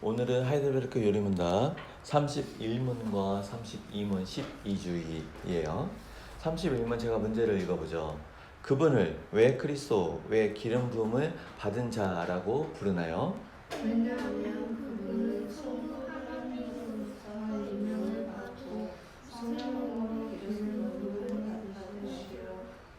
오늘은 하이델베르크 요리문답 31문과 32문 12주의예요. 31문 제가 문제를 읽어보죠. 그분을 왜 그리스도, 왜 기름 부음을 받은 자라고 부르나요? 왜냐하면 그분은 성부 하나님으로부터 임명을 받고 성령으로 기름 부음을 받으시어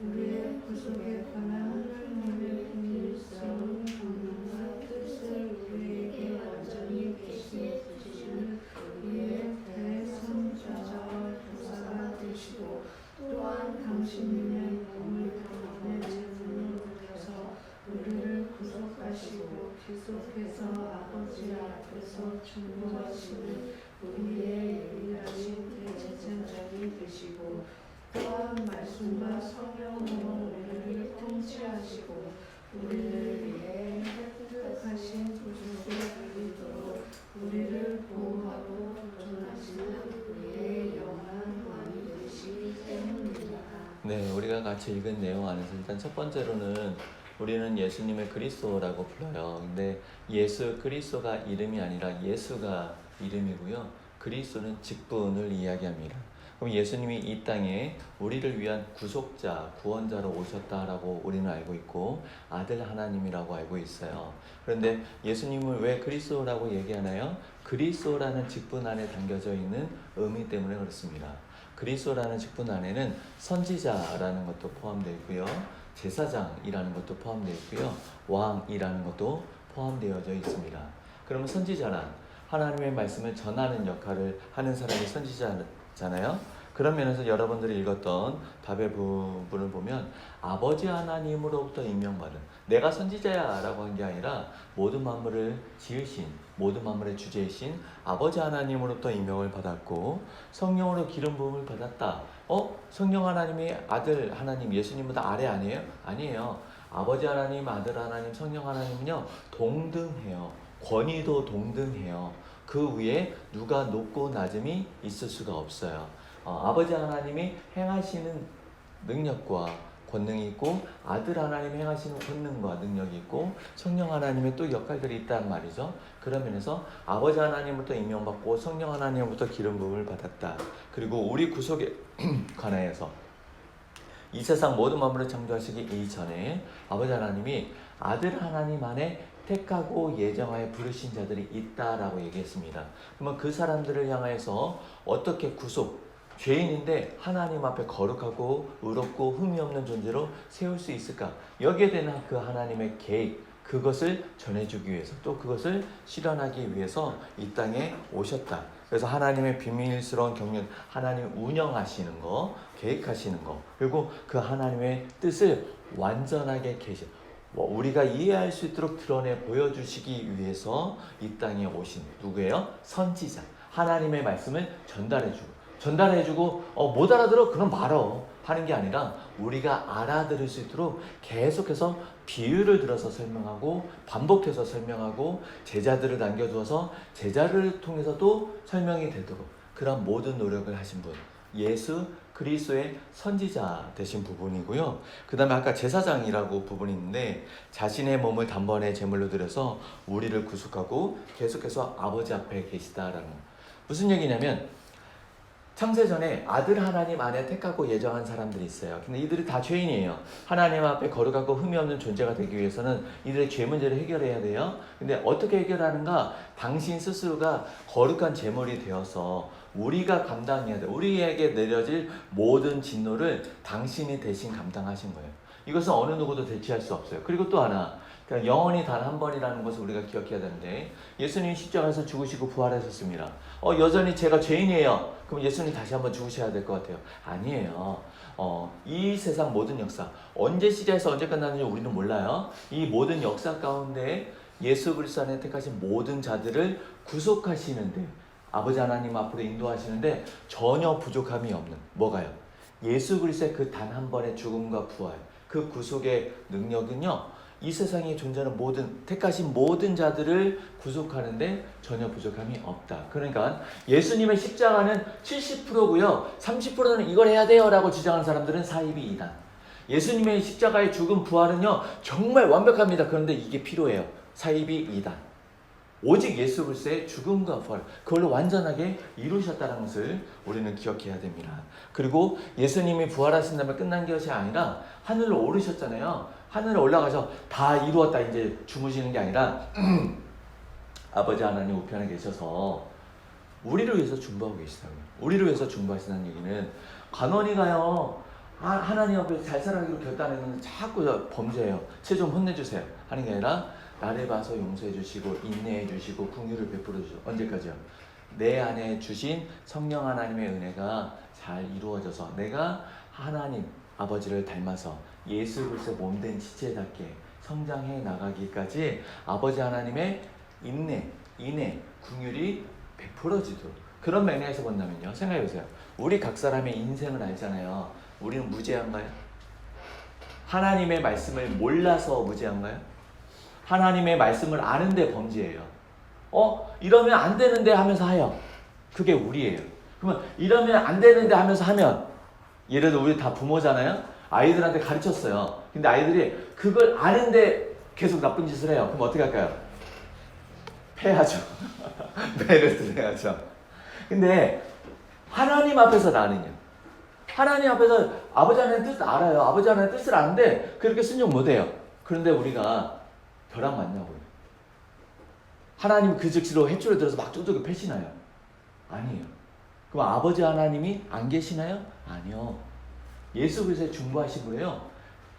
우리의 구속에 관한 하나님의 비밀스러운 권능과 뜻을 우리에게 완전히 계시해 주시는 우리의 대선자와 교사가 되시고 또한 당신님의 몸을 당신의 제물로 드려서 우리를 구속하시고 계속해서 아버지 앞에서 중보하시는 우리의 유일하신 대제사장이 되시고 또한 말씀과 성령으로 우리를 통치하시고 우리를 위해 획득하신 구속을 이루도록 우리를 보호하고 보존하시는 우리의 영원한 왕이 되시기 때문입니다. 네, 우리가 같이 읽은 내용 안에서 일단 첫 번째로는 우리는 예수님의 그리스도라고 불러요. 근데 예수 그리스도가 이름이 아니라 예수가 이름이고요. 그리스도는 직분을 이야기합니다. 그럼 예수님이 이 땅에 우리를 위한 구속자, 구원자로 오셨다라고 우리는 알고 있고 아들 하나님이라고 알고 있어요. 그런데 예수님을 왜 그리스도라고 얘기하나요? 그리스도라는 직분 안에 담겨져 있는 의미 때문에 그렇습니다. 그리스도라는 직분 안에는 선지자라는 것도 포함되어 있고요. 제사장이라는 것도 포함되어 있고요. 왕이라는 것도 포함되어져 있습니다. 그러면 선지자란 하나님의 말씀을 전하는 역할을 하는 사람이 선지자잖아요. 그런 면에서 여러분들이 읽었던 답의 부분을 보면 아버지 하나님으로부터 임명받은, 내가 선지자야 라고 한 게 아니라 모든 만물을 지으신, 모든 만물의 주제이신 아버지 하나님으로부터 임명을 받았고 성령으로 기름 부음을 받았다. 성령 하나님이 아들 하나님, 예수님보다 아래 아니에요? 아니에요. 아버지 하나님, 아들 하나님, 성령 하나님은요 동등해요. 권위도 동등해요. 그 위에 누가 높고 낮음이 있을 수가 없어요. 아버지 하나님이 행하시는 능력과 권능이 있고 아들 하나님이 행하시는 권능과 능력이 있고 성령 하나님의 또 역할들이 있단 말이죠. 그런 면에서 아버지 하나님부터 임명받고 성령 하나님부터 기름 부음을 받았다. 그리고 우리 구속에 관하여서 이 세상 모든 만물을 창조하시기 이전에 아버지 하나님이 아들 하나님 안에 택하고 예정하여 부르신 자들이 있다라고 얘기했습니다. 그러면 그 사람들을 향하여서 어떻게 구속, 죄인인데 하나님 앞에 거룩하고 의롭고 흠이 없는 존재로 세울 수 있을까? 여기에 대한 그 하나님의 계획, 그것을 전해주기 위해서 또 그것을 실현하기 위해서 이 땅에 오셨다. 그래서 하나님의 비밀스러운 경륜, 하나님 운영하시는 거, 계획하시는 거, 그리고 그 하나님의 뜻을 완전하게 우리가 이해할 수 있도록 드러내 보여주시기 위해서 이 땅에 오신 누구예요? 선지자. 하나님의 말씀을 전달해주고 못 알아들어? 그럼 말어 하는 게 아니라 우리가 알아들을 수 있도록 계속해서 비유를 들어서 설명하고 반복해서 설명하고 제자들을 남겨두어서 제자를 통해서도 설명이 되도록 그런 모든 노력을 하신 분, 예수 그리스도의 선지자 되신 부분이고요. 그 다음에 아까 제사장이라고 부분이 있는데 자신의 몸을 단번에 제물로 드려서 우리를 구속하고 계속해서 아버지 앞에 계시다라는 거. 무슨 얘기냐면 창세전에 아들 하나님 안에 택하고 예정한 사람들이 있어요. 근데 이들이 다 죄인이에요. 하나님 앞에 거룩하고 흠이 없는 존재가 되기 위해서는 이들의 죄 문제를 해결해야 돼요. 근데 어떻게 해결하는가? 당신 스스로가 거룩한 제물이 되어서 우리가 감당해야 돼. 우리에게 내려질 모든 진노를 당신이 대신 감당하신 거예요. 이것은 어느 누구도 대체할 수 없어요. 그리고 또 하나, 그러니까 영원히 단 한 번이라는 것을 우리가 기억해야 되는데 예수님이 십자가에서 죽으시고 부활하셨습니다. 여전히 제가 죄인이에요. 그럼 예수님 다시 한번 죽으셔야 될 것 같아요. 아니에요. 이 세상 모든 역사 언제 시작해서 언제 끝나는지 우리는 몰라요. 이 모든 역사 가운데 예수 그리스도 안에 택하신 모든 자들을 구속하시는데 아버지 하나님 앞으로 인도하시는데 전혀 부족함이 없는 뭐가요? 예수 그리스도의 그 단 한 번의 죽음과 부활, 그 구속의 능력은요 이 세상에 존재하는 택하신 모든 자들을 구속하는데 전혀 부족함이 없다. 그러니까 예수님의 십자가는 70%고요 30%는 이걸 해야 돼요 라고 주장하는 사람들은 사이비 이단. 예수님의 십자가의 죽음 부활은요 정말 완벽합니다. 그런데 이게 필요해요. 사이비 이단. 오직 예수 그리스도의 죽음과 부활, 그걸로 완전하게 이루셨다는 것을 우리는 기억해야 됩니다. 그리고 예수님이 부활하신 다음에 끝난 것이 아니라 하늘로 오르셨잖아요. 하늘에 올라가서 다 이루었다 이제 주무시는 게 아니라 아버지 하나님 우편에 계셔서 우리를 위해서 중보하고 계시다고요. 우리를 위해서 중보하신다는 얘기는 간원이가요 하나님 앞에 잘 살아가기로 결단했는데 자꾸 범죄해요. 쟤 좀 혼내주세요 하는 게 아니라 나를 봐서 용서해 주시고 인내해 주시고 긍휼을 베풀어 주시고 언제까지요? 내 안에 주신 성령 하나님의 은혜가 잘 이루어져서 내가 하나님 아버지를 닮아서 예수 그리스도 몸된 지체답게 성장해 나가기까지 아버지 하나님의 인내, 긍휼이 베풀어지도록 그런 맥락에서 본다면요. 생각해보세요. 우리 각 사람의 인생을 알잖아요. 우리는 무죄한가요? 하나님의 말씀을 몰라서 무죄한가요? 하나님의 말씀을 아는데 범죄예요. 이러면 안 되는데 하면서 해요. 그게 우리예요. 그러면 이러면 안 되는데 하면서 하면 예를 들어 우리 다 부모잖아요. 아이들한테 가르쳤어요. 근데 아이들이 그걸 아는데 계속 나쁜 짓을 해요. 그럼 어떻게 할까요? 패야죠. 배를 드려야죠. 근데 하나님 앞에서 나는요. 하나님 앞에서 아버지 하나님의 뜻을 알아요. 아버지 하나님의 뜻을 아는데 그렇게 순종 못해요. 그런데 우리가 벼락 맞냐고요. 하나님 그 즉시로 해초를 들어서 막 쪼쪼게 패시나요? 아니에요. 그럼 아버지 하나님이 안 계시나요? 아니요. 예수 그리스도의 중보하신 거예요.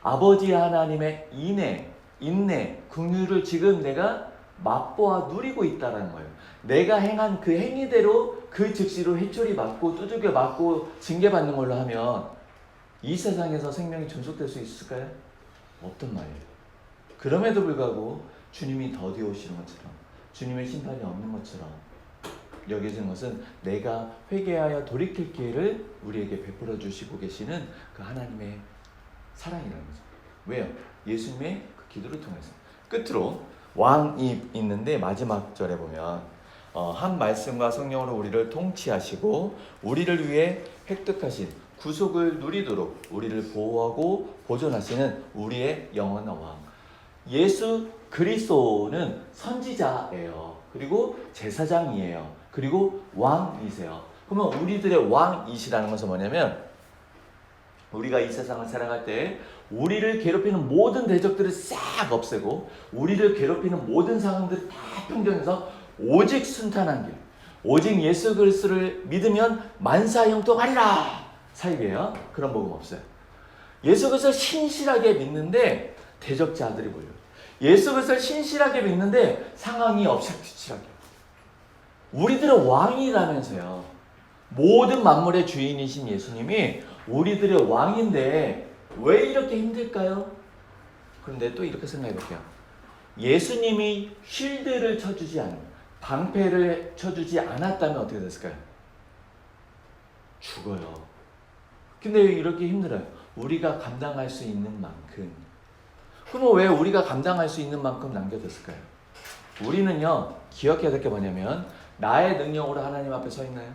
아버지 하나님의 인내, 긍휼을 지금 내가 맛보아 누리고 있다는 거예요. 내가 행한 그 행위대로 그 즉시로 해초리 맞고 두들겨 맞고 징계받는 걸로 하면 이 세상에서 생명이 존속될 수 있을까요? 없단 말이에요. 그럼에도 불구하고 주님이 더디 오시는 것처럼 주님의 심판이 없는 것처럼 여겨지는 것은 내가 회개하여 돌이킬 기회를 우리에게 베풀어 주시고 계시는 그 하나님의 사랑이라는 거죠. 왜요? 예수님의 그 기도를 통해서. 끝으로 왕이 있는데 마지막 절에 보면 한 말씀과 성령으로 우리를 통치하시고 우리를 위해 획득하신 구속을 누리도록 우리를 보호하고 보존하시는 우리의 영원한 왕. 예수 그리스도는 선지자예요. 그리고 제사장이에요. 그리고 왕이세요. 그러면 우리들의 왕이시라는 것은 뭐냐면 우리가 이 세상을 살아갈 때 우리를 괴롭히는 모든 대적들을 싹 없애고 우리를 괴롭히는 모든 상황들을 다 평정해서 오직 순탄한 길, 오직 예수 그리스도를 믿으면 만사형통하리라 사입이에요. 그런 복음 없어요. 예수 그리스도를 신실하게 믿는데 대적자들이 몰려요. 예수 그리스도를 신실하게 믿는데 상황이 엎치락뒤치락해. 우리들의 왕이라면서요. 모든 만물의 주인이신 예수님이 우리들의 왕인데 왜 이렇게 힘들까요? 그런데 또 이렇게 생각해 볼게요. 예수님이 쉴드를 쳐주지 않으면, 방패를 쳐주지 않았다면 어떻게 됐을까요? 죽어요. 근데 왜 이렇게 힘들어요? 우리가 감당할 수 있는 만큼. 그럼 왜 우리가 감당할 수 있는 만큼 남겨뒀을까요? 우리는요, 기억해야 될 게 뭐냐면 나의 능력으로 하나님 앞에 서 있나요?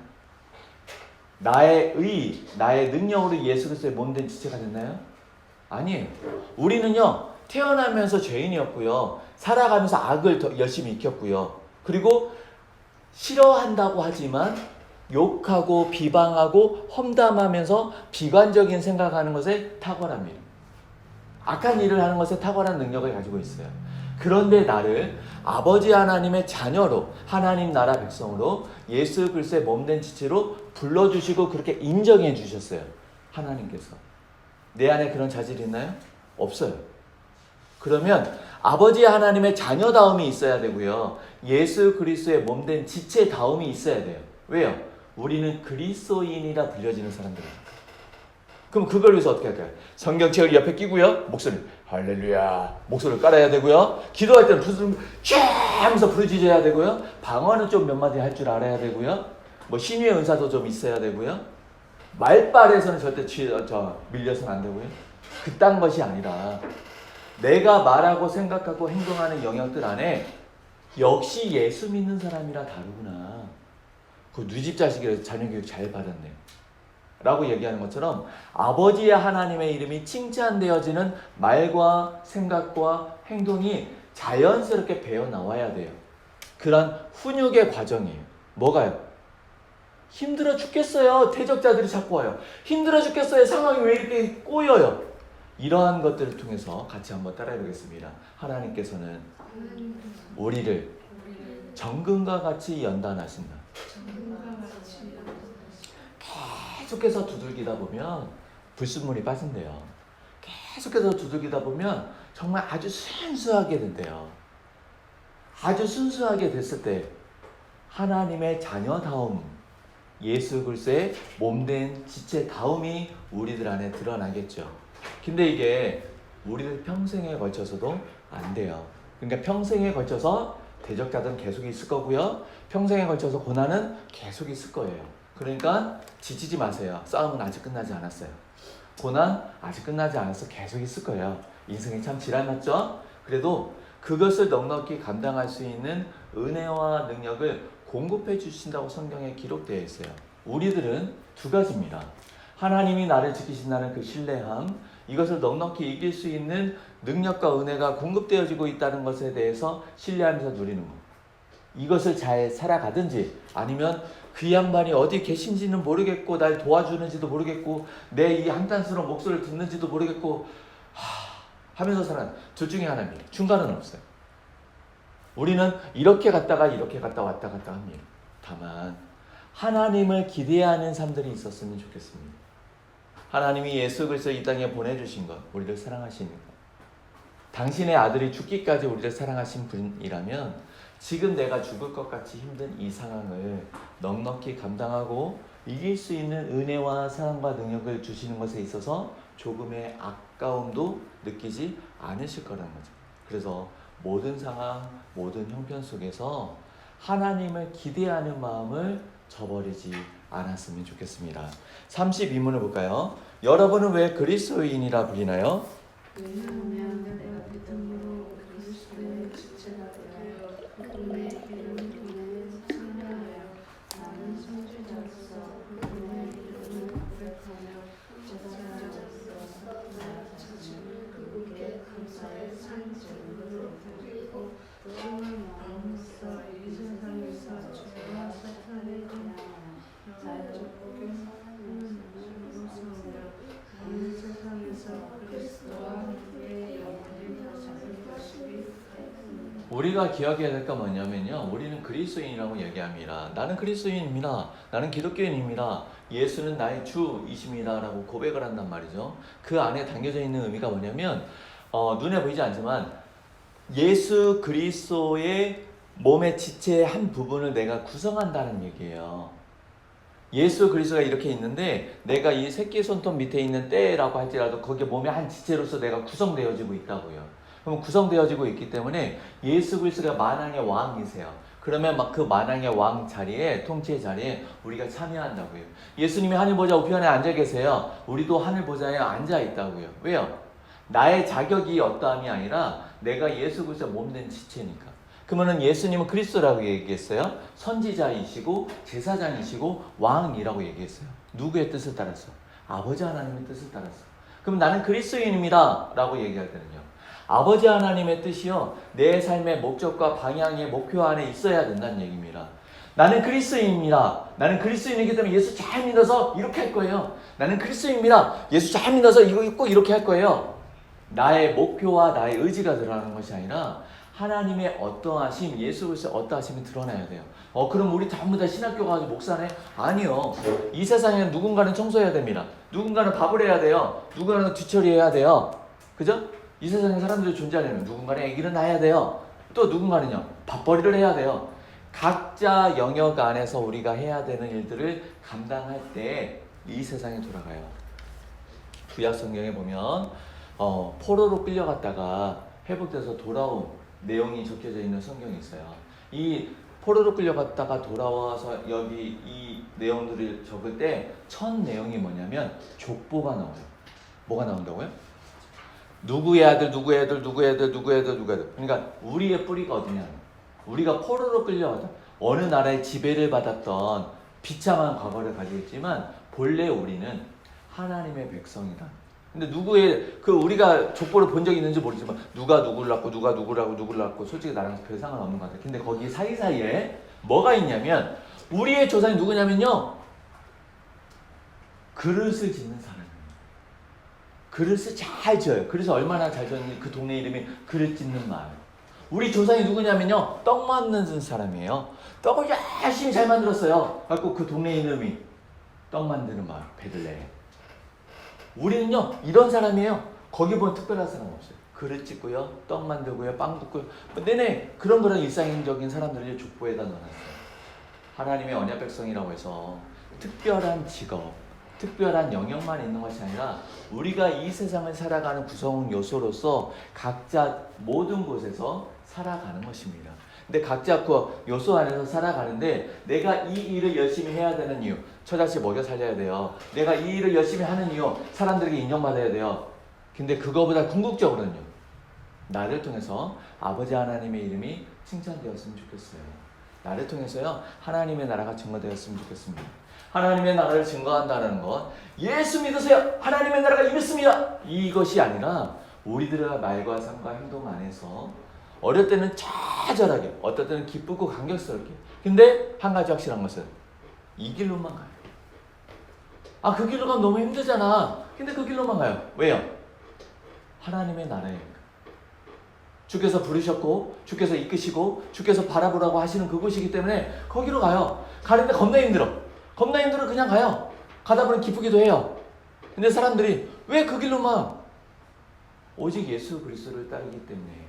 나의 능력으로 예수 그리스도의 몸된 지체가 됐나요? 아니에요. 우리는요, 태어나면서 죄인이었고요, 살아가면서 악을 더 열심히 익혔고요, 그리고 싫어한다고 하지만 욕하고 비방하고 험담하면서 비관적인 생각하는 것에 탁월합니다. 악한 일을 하는 것에 탁월한 능력을 가지고 있어요. 그런데 나를 아버지 하나님의 자녀로, 하나님 나라 백성으로 예수 그리스도의 몸된 지체로 불러주시고 그렇게 인정해 주셨어요. 하나님께서. 내 안에 그런 자질이 있나요? 없어요. 그러면 아버지 하나님의 자녀다움이 있어야 되고요, 예수 그리스도의 몸된 지체다움이 있어야 돼요. 왜요? 우리는 그리스도인이라 불려지는 사람들입니다. 그럼 그걸 위해서 어떻게 할까요? 성경책을 옆에 끼고요, 목소리 할렐루야 목소리를 깔아야 되고요, 기도할 때는 부르짖으면 쫙 하면서 부르짖어야 되고요, 방언은 좀 몇 마디 할 줄 알아야 되고요, 뭐 신유의 은사도 좀 있어야 되고요, 말빨에서는 절대 밀려서는 안 되고요. 그딴 것이 아니라 내가 말하고 생각하고 행동하는 영역들 안에 역시 예수 믿는 사람이라 다르구나. 그 누집 자식이라서 자녀교육 잘 받았네 라고 얘기하는 것처럼 아버지의 하나님의 이름이 칭찬되어지는 말과 생각과 행동이 자연스럽게 배어나와야 돼요. 그런 훈육의 과정이에요. 뭐가요? 힘들어 죽겠어요. 대적자들이 자꾸 와요. 힘들어 죽겠어요. 상황이 왜 이렇게 꼬여요? 이러한 것들을 통해서 같이 한번 따라해 보겠습니다. 하나님께서는 우리를 정금과 같이 연단하신다. 계속해서 두들기다 보면 불순물이 빠진대요. 계속해서 두들기다 보면 정말 아주 순수하게 된대요. 아주 순수하게 됐을 때 하나님의 자녀다움, 예수 그리스도의 몸된 지체다움이 우리들 안에 드러나겠죠. 근데 이게 우리들 평생에 걸쳐서도 안 돼요. 그러니까 평생에 걸쳐서 대적자들은 계속 있을 거고요. 평생에 걸쳐서 고난은 계속 있을 거예요. 그러니까 지치지 마세요. 싸움은 아직 끝나지 않았어요. 고난 아직 끝나지 않아서 계속 있을 거예요. 인생이 참 지랄 맞죠? 그래도 그것을 넉넉히 감당할 수 있는 은혜와 능력을 공급해 주신다고 성경에 기록되어 있어요. 우리들은 두 가지입니다. 하나님이 나를 지키신다는 그 신뢰함, 이것을 넉넉히 이길 수 있는 능력과 은혜가 공급되어지고 있다는 것에 대해서 신뢰하면서 누리는 것. 이것을 잘 살아가든지 아니면 그 양반이 어디 계신지는 모르겠고 날 도와주는지도 모르겠고 내 이 한탄스러운 목소리를 듣는지도 모르겠고 하면서 사는 둘 중에 하나입니다. 중간은 없어요. 우리는 이렇게 갔다가 이렇게 갔다 왔다 갔다 합니다. 다만 하나님을 기대하는 삶들이 있었으면 좋겠습니다. 하나님이 예수 그리스도 이 땅에 보내주신 것, 우리를 사랑하시는 것, 당신의 아들이 죽기까지 우리를 사랑하신 분이라면 지금 내가 죽을 것 같이 힘든 이 상황을 넉넉히 감당하고 이길 수 있는 은혜와 사랑과 능력을 주시는 것에 있어서 조금의 아까움도 느끼지 않으실 거라는 거죠. 그래서 모든 상황, 모든 형편 속에서 하나님을 기대하는 마음을 저버리지 않았으면 좋겠습니다. 32문을 볼까요? 여러분은 왜 그리스도인이라 불리나요? 왜냐하면 내가 믿음으로 그리스도의 지체가 되어 그분의 이름을 통해 참여하여 나는 선지자로서 그분의 이름을 고백하며 제사장으로서 나 자신을 그분께 감사의 산제물로 드리고 또한 왕으로서 이 세상에서 죄와 사탄에 대하여 나의 족보게 하는 것으로 세우며 이 세상에서 그리스도와 함께 영원히 사실 것이기 때문에 우리가 기억해야 될 건 뭐냐면요, 우리는 그리스도인이라고 얘기합니다. 나는 그리스도인입니다. 나는 기독교인입니다. 예수는 나의 주이십니다 라고 고백을 한단 말이죠. 그 안에 담겨져 있는 의미가 뭐냐면 눈에 보이지 않지만 예수 그리스도의 몸의 지체의 한 부분을 내가 구성한다는 얘기예요. 예수 그리스도가 이렇게 있는데 내가 이 새끼 손톱 밑에 있는 때라고 할지라도 거기에 몸의 한 지체로서 내가 구성되어지고 있다고요. 그럼 구성되어지고 있기 때문에 예수 그리스도가 만왕의 왕이세요. 그러면 막 그 만왕의 왕 자리에, 통치의 자리에 우리가 참여한다고요. 예수님이 하늘 보좌 우편에 앉아 계세요. 우리도 하늘 보좌에 앉아 있다고요. 왜요? 나의 자격이 어떠함이 아니라 내가 예수 그리스도 몸된 지체니까. 그러면은 예수님은 그리스도라고 얘기했어요. 선지자이시고 제사장이시고 왕이라고 얘기했어요. 누구의 뜻을 따라서? 아버지 하나님의 뜻을 따라서. 그럼 나는 그리스도인입니다 라고 얘기할 때는요, 아버지 하나님의 뜻이요 내 삶의 목적과 방향의 목표 안에 있어야 된다는 얘기입니다. 나는 그리스도인입니다. 나는 그리스도인이기 때문에 예수 잘 믿어서 이렇게 할 거예요. 나는 그리스도인입니다. 예수 잘 믿어서 이거 꼭 이렇게 할 거예요. 나의 목표와 나의 의지가 드러나는 것이 아니라 하나님의 어떠하심, 예수 그리스도의 어떠하심이 드러나야 돼요. 그럼 우리 전부 다 신학교 가서 목사네? 아니요. 이 세상에는 누군가는 청소해야 됩니다. 누군가는 밥을 해야 돼요. 누군가는 뒤처리해야 돼요. 그죠? 이 세상에 사람들이 존재하려면 누군가는 아기를 낳아야 돼요. 또 누군가는요, 밥벌이를 해야 돼요. 각자 영역 안에서 우리가 해야 되는 일들을 감당할 때 이 세상에 돌아가요. 구약 성경에 보면 포로로 끌려갔다가 회복돼서 돌아온 내용이 적혀져 있는 성경이 있어요. 이 포로로 끌려갔다가 돌아와서 여기 이 내용들을 적을 때 첫 내용이 뭐냐면 족보가 나와요. 뭐가 나온다고요? 누구의 아들, 누구의 아들, 누구의 아들, 누구의 아들, 누구의 아들. 그러니까 우리의 뿌리가 어디냐? 우리가 포로로 끌려가다 어느 나라의 지배를 받았던 비참한 과거를 가지고 있지만 본래 우리는 하나님의 백성이다. 근데 누구의 그 우리가 족보를 본 적이 있는지 모르지만 누가 누구를 낳고 누가 누구를 낳고 솔직히 나랑 별 상관없는 것 같아. 근데 거기 사이사이에 뭐가 있냐면 우리의 조상이 누구냐면요. 그릇을 짓는 사람이에요. 그릇을 잘 지어요. 그래서 얼마나 잘 지었는지 그 동네 이름이 그릇 짓는 마을. 우리 조상이 누구냐면요. 떡 만드는 사람이에요. 떡을 열심히 잘 만들었어요. 갖고 그 동네 이름이 떡 만드는 마을 베들레헴. 우리는요 이런 사람이에요. 거기 보면 특별한 사람 없어요. 그릇 짓고요, 떡 만들고요, 빵 굽고요. 내내 그런 일상적인 사람들을 족보에다 넣어놨어요. 하나님의 언약 백성이라고 해서 특별한 직업, 특별한 영역만 있는 것이 아니라 우리가 이 세상을 살아가는 구성 요소로서 각자 모든 곳에서 살아가는 것입니다. 근데 각자 그 요소 안에서 살아가는데 내가 이 일을 열심히 해야 되는 이유, 처자식 먹여 살려야 돼요. 내가 이 일을 열심히 하는 이유, 사람들에게 인정받아야 돼요. 근데 그거보다 궁극적으로는요, 나를 통해서 아버지 하나님의 이름이 칭찬되었으면 좋겠어요. 나를 통해서요 하나님의 나라가 증거되었으면 좋겠습니다. 하나님의 나라를 증거한다는 것, 예수 믿으세요, 하나님의 나라가 임했습니다, 이것이 아니라 우리들의 말과 삶과 행동 안에서 어릴 때는 처절하게, 어떨 때는 기쁘고 감격스럽게. 근데 한 가지 확실한 것은 이 길로만 가요. 아, 그 길로 가면 너무 힘들잖아. 근데 그 길로만 가요. 왜요? 하나님의 나라예요. 주께서 부르셨고 주께서 이끄시고 주께서 바라보라고 하시는 그곳이기 때문에 거기로 가요. 가는데 겁나 힘들어. 겁나 힘들어 그냥 가요. 가다 보면 기쁘기도 해요. 근데 사람들이 왜 그 길로만? 오직 예수 그리스도를 따르기 때문에.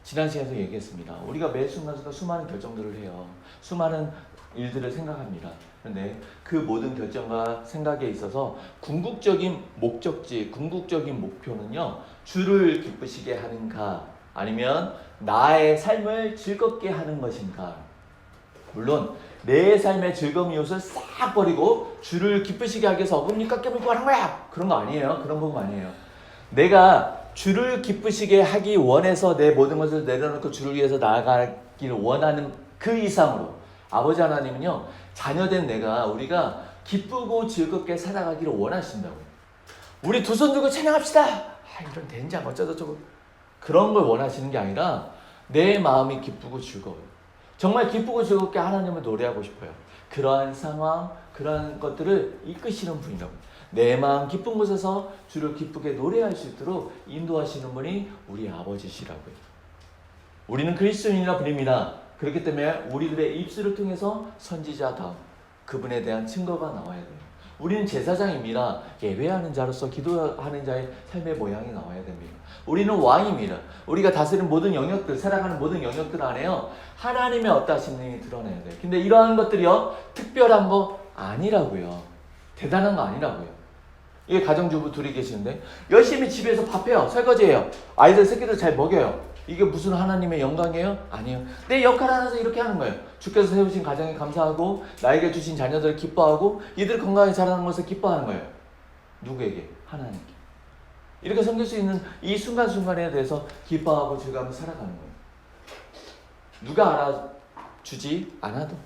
지난 시간에서 얘기했습니다. 우리가 매 순간순간 수많은 결정들을 해요. 수많은 일들을 생각합니다. 그런데 그 모든 결정과 생각에 있어서 궁극적인 목적지, 궁극적인 목표는요, 주를 기쁘시게 하는가, 아니면 나의 삶을 즐겁게 하는 것인가. 물론 내 삶의 즐거움 요소를 싹 버리고 주를 기쁘시게 하기 위해서 어금니까 깨물고 하는 거야, 그런 거 아니에요. 그런 부분 아니에요. 내가 주를 기쁘시게 하기 원해서 내 모든 것을 내려놓고 주를 위해서 나아가기를 원하는 그 이상으로 아버지 하나님은요, 자녀된 우리가 기쁘고 즐겁게 살아가기를 원하신다고요. 우리 두 손 들고 찬양합시다. 이런 된장 어쩌고저쩌고 그런 걸 원하시는 게 아니라 내 마음이 기쁘고 즐거워요. 정말 기쁘고 즐겁게 하나님을 노래하고 싶어요. 그러한 상황, 그러한 것들을 이끄시는 분이라고. 내 마음 기쁜 곳에서 주를 기쁘게 노래할 수 있도록 인도하시는 분이 우리 아버지시라고요. 우리는 그리스도인이라 불립니다. 그렇기 때문에 우리들의 입술을 통해서 선지자다움, 그분에 대한 증거가 나와야 돼요. 우리는 제사장입니다. 예배하는 자로서 기도하는 자의 삶의 모양이 나와야 됩니다. 우리는 왕입니다. 우리가 다스리는 모든 영역들, 살아가는 모든 영역들 안에요, 하나님의 어떠하신 능력이 드러나야 돼요. 근데 이러한 것들이요, 특별한 거 아니라고요. 대단한 거 아니라고요. 이게 가정주부 둘이 계시는데 열심히 집에서 밥해요. 설거지해요. 아이들 새끼들 잘 먹여요. 이게 무슨 하나님의 영광이에요? 아니요. 내 역할 하나서 이렇게 하는 거예요. 주께서 세우신 가정에 감사하고 나에게 주신 자녀들을 기뻐하고 이들 건강하게 자라는 것을 기뻐하는 거예요. 누구에게? 하나님께. 이렇게 섬길 수 있는 이 순간순간에 대해서 기뻐하고 즐거워하며 살아가는 거예요. 누가 알아주지 않아도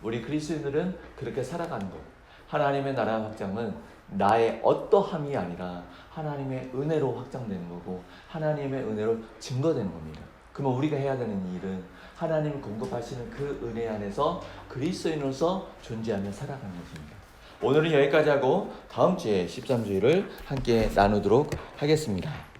우리 그리스도인들은 그렇게 살아가는 거예요. 하나님의 나라 확장은 나의 어떠함이 아니라 하나님의 은혜로 확장되는 거고 하나님의 은혜로 증거되는 겁니다. 그러면 우리가 해야 되는 일은 하나님이 공급하시는 그 은혜 안에서 그리스도인으로서 존재하며 살아가는 것입니다. 오늘은 여기까지 하고 다음 주에 13주일을 함께 나누도록 하겠습니다.